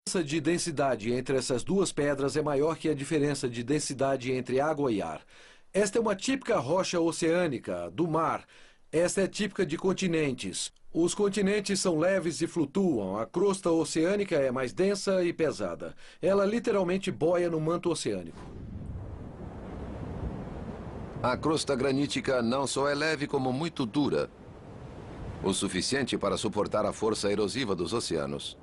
A diferença de densidade entre essas duas pedras é maior que a diferença de densidade entre água e ar. Esta é uma típica rocha oceânica, do mar. Esta é típica de continentes. Os continentes são leves e flutuam. A crosta oceânica é mais densa e pesada. Ela literalmente boia no manto oceânico. A crosta granítica não só é leve como muito dura, o suficiente para suportar a força erosiva dos oceanos.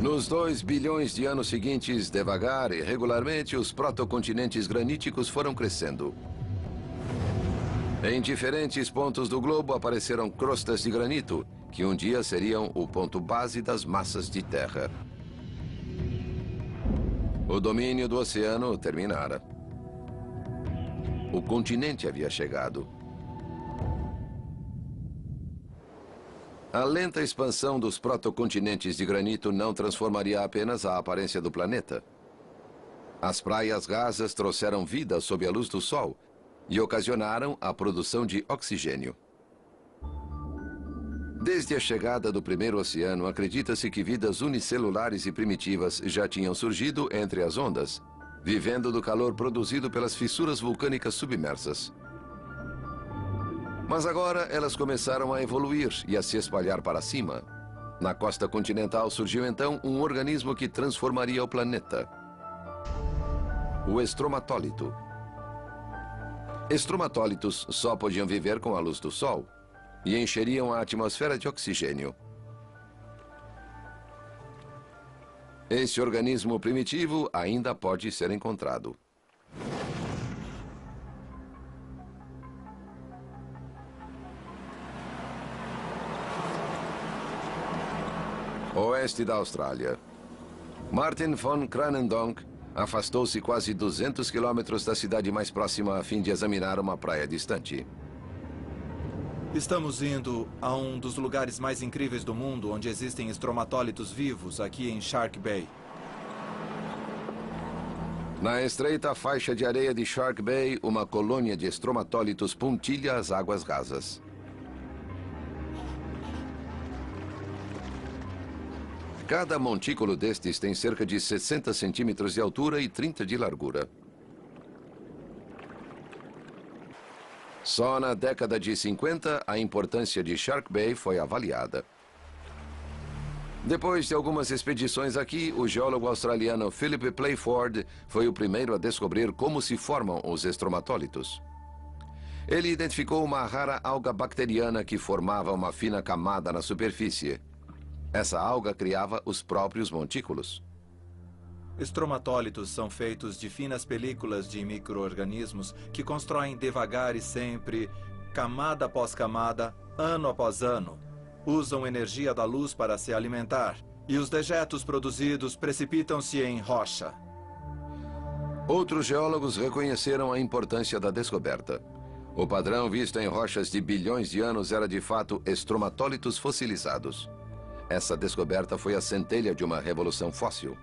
Nos 2 bilhões de anos seguintes, devagar e regularmente, os protocontinentes graníticos foram crescendo. Em diferentes pontos do globo apareceram crostas de granito, que um dia seriam o ponto base das massas de terra. O domínio do oceano terminara. O continente havia chegado. A lenta expansão dos protocontinentes de granito não transformaria apenas a aparência do planeta. As praias rasas trouxeram vida sob a luz do sol e ocasionaram a produção de oxigênio. Desde a chegada do primeiro oceano, acredita-se que vidas unicelulares e primitivas já tinham surgido entre as ondas, vivendo do calor produzido pelas fissuras vulcânicas submersas. Mas agora elas começaram a evoluir e a se espalhar para cima. Na costa continental surgiu então um organismo que transformaria o planeta: o estromatólito. Estromatólitos só podiam viver com a luz do sol e encheriam a atmosfera de oxigênio. Esse organismo primitivo ainda pode ser encontrado. Oeste da Austrália. Martin von Kranendonk afastou-se quase 200 quilômetros da cidade mais próxima a fim de examinar uma praia distante. Estamos indo a um dos lugares mais incríveis do mundo, onde existem estromatólitos vivos, aqui em Shark Bay. Na estreita faixa de areia de Shark Bay, uma colônia de estromatólitos pontilha as águas rasas. Cada montículo destes tem cerca de 60 centímetros de altura e 30 de largura. Só na década de 50, a importância de Shark Bay foi avaliada. Depois de algumas expedições aqui, o geólogo australiano Philip Playford foi o primeiro a descobrir como se formam os estromatólitos. Ele identificou uma rara alga bacteriana que formava uma fina camada na superfície. Essa alga criava os próprios montículos. Estromatólitos são feitos de finas películas de micro-organismos que constroem devagar e sempre, camada após camada, ano após ano. Usam energia da luz para se alimentar, e os dejetos produzidos precipitam-se em rocha. Outros geólogos reconheceram a importância da descoberta. O padrão visto em rochas de bilhões de anos era de fato estromatólitos fossilizados. Essa descoberta foi a centelha de uma revolução fóssil.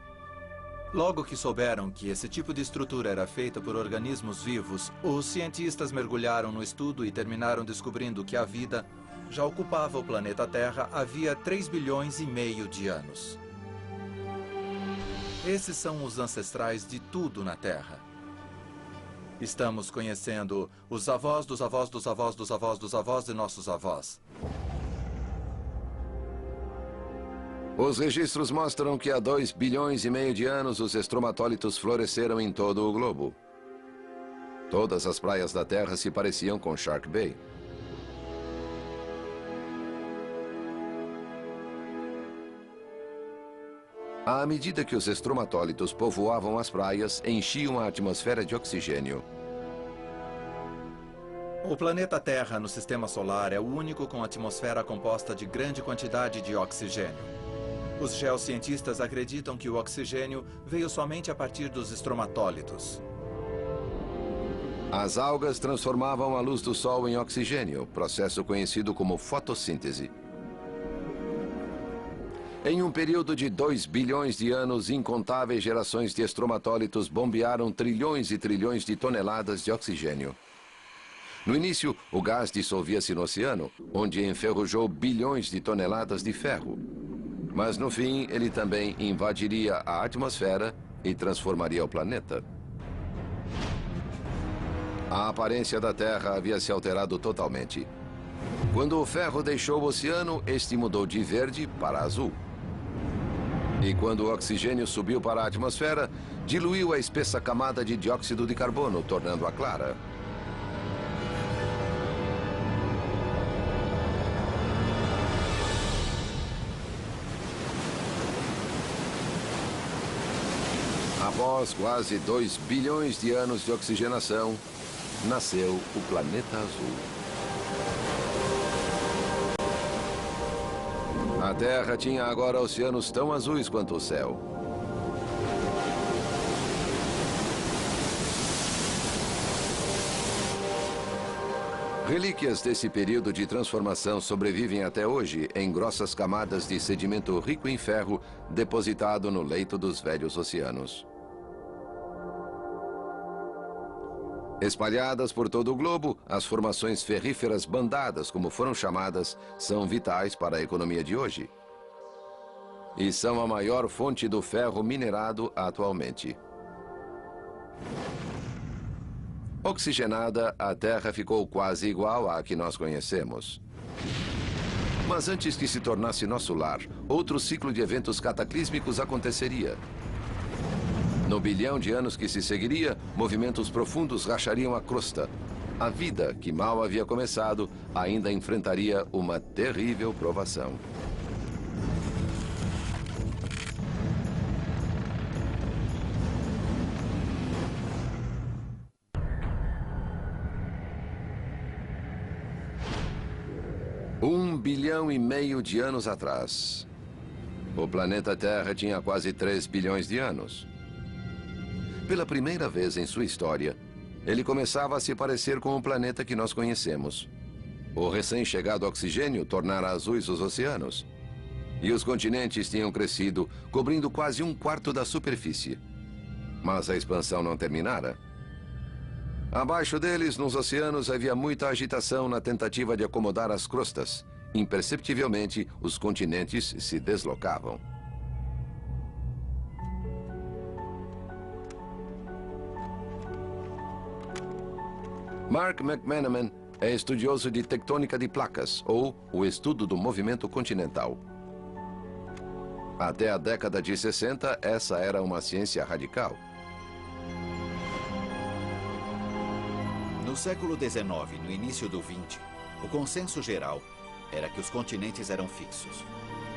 Logo que souberam que esse tipo de estrutura era feita por organismos vivos, os cientistas mergulharam no estudo e terminaram descobrindo que a vida já ocupava o planeta Terra havia 3,5 bilhões de anos. Esses são os ancestrais de tudo na Terra. Estamos conhecendo os avós dos avós dos avós dos avós dos avós de nossos avós. Os registros mostram que há 2,5 bilhões de anos os estromatólitos floresceram em todo o globo. Todas as praias da Terra se pareciam com Shark Bay. À medida que os estromatólitos povoavam as praias, enchiam a atmosfera de oxigênio. O planeta Terra no Sistema Solar é o único com atmosfera composta de grande quantidade de oxigênio. Os geocientistas acreditam que o oxigênio veio somente a partir dos estromatólitos. As algas transformavam a luz do sol em oxigênio, processo conhecido como fotossíntese. Em um período de 2 bilhões de anos, incontáveis gerações de estromatólitos bombearam trilhões e trilhões de toneladas de oxigênio. No início, o gás dissolvia-se no oceano, onde enferrujou bilhões de toneladas de ferro. Mas no fim, ele também invadiria a atmosfera e transformaria o planeta. A aparência da Terra havia se alterado totalmente. Quando o ferro deixou o oceano, este mudou de verde para azul. E quando o oxigênio subiu para a atmosfera, diluiu a espessa camada de dióxido de carbono, tornando-a clara. Após quase 2 bilhões de anos de oxigenação, nasceu o planeta azul. A Terra tinha agora oceanos tão azuis quanto o céu. Relíquias desse período de transformação sobrevivem até hoje em grossas camadas de sedimento rico em ferro depositado no leito dos velhos oceanos. Espalhadas por todo o globo, as formações ferríferas bandadas, como foram chamadas, são vitais para a economia de hoje. E são a maior fonte do ferro minerado atualmente. Oxigenada, a Terra ficou quase igual à que nós conhecemos. Mas antes que se tornasse nosso lar, outro ciclo de eventos cataclísmicos aconteceria. No bilhão de anos que se seguiria, movimentos profundos rachariam a crosta. A vida, que mal havia começado, ainda enfrentaria uma terrível provação. Um bilhão e meio de anos atrás, o planeta Terra tinha quase 3 bilhões de anos. Pela primeira vez em sua história, ele começava a se parecer com o planeta que nós conhecemos. O recém-chegado oxigênio tornara azuis os oceanos. E os continentes tinham crescido, cobrindo quase 1/4 da superfície. Mas a expansão não terminara. Abaixo deles, nos oceanos, havia muita agitação na tentativa de acomodar as crostas. Imperceptivelmente, os continentes se deslocavam. Mark McManaman é estudioso de tectônica de placas, ou o estudo do movimento continental. Até a década de 60, essa era uma ciência radical. No século XIX, no início do XX, o consenso geral era que os continentes eram fixos.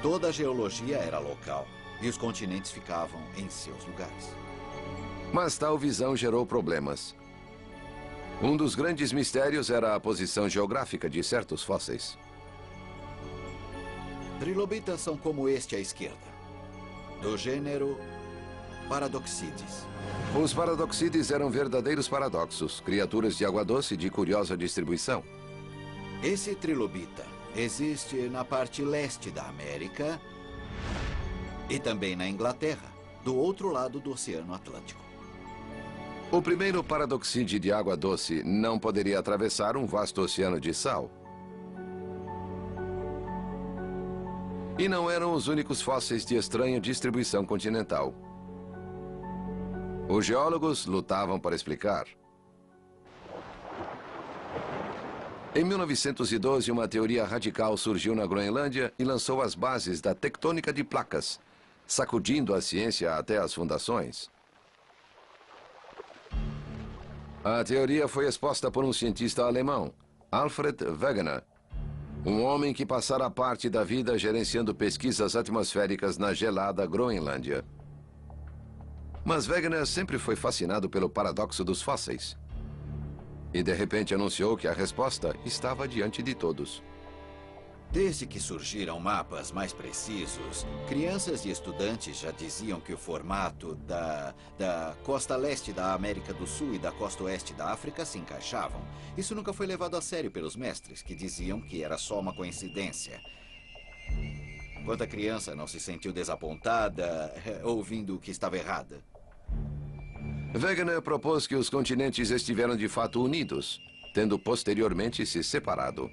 Toda a geologia era local e os continentes ficavam em seus lugares. Mas tal visão gerou problemas. Um dos grandes mistérios era a posição geográfica de certos fósseis. Trilobitas são como este à esquerda, do gênero Paradoxides. Os paradoxides eram verdadeiros paradoxos, criaturas de água doce de curiosa distribuição. Esse trilobita existe na parte leste da América e também na Inglaterra, do outro lado do Oceano Atlântico. O primeiro paradoxide de água doce não poderia atravessar um vasto oceano de sal. E não eram os únicos fósseis de estranha distribuição continental. Os geólogos lutavam para explicar. Em 1912, uma teoria radical surgiu na Groenlândia e lançou as bases da tectônica de placas, sacudindo a ciência até as fundações. A teoria foi exposta por um cientista alemão, Alfred Wegener, um homem que passara parte da vida gerenciando pesquisas atmosféricas na gelada Groenlândia. Mas Wegener sempre foi fascinado pelo paradoxo dos fósseis. E de repente anunciou que a resposta estava diante de todos. Desde que surgiram mapas mais precisos, crianças e estudantes já diziam que o formato da costa leste da América do Sul e da costa oeste da África se encaixavam. Isso nunca foi levado a sério pelos mestres, que diziam que era só uma coincidência. Quanta criança não se sentiu desapontada ouvindo que estava errada? Wegener propôs que os continentes estiveram de fato unidos, tendo posteriormente se separado.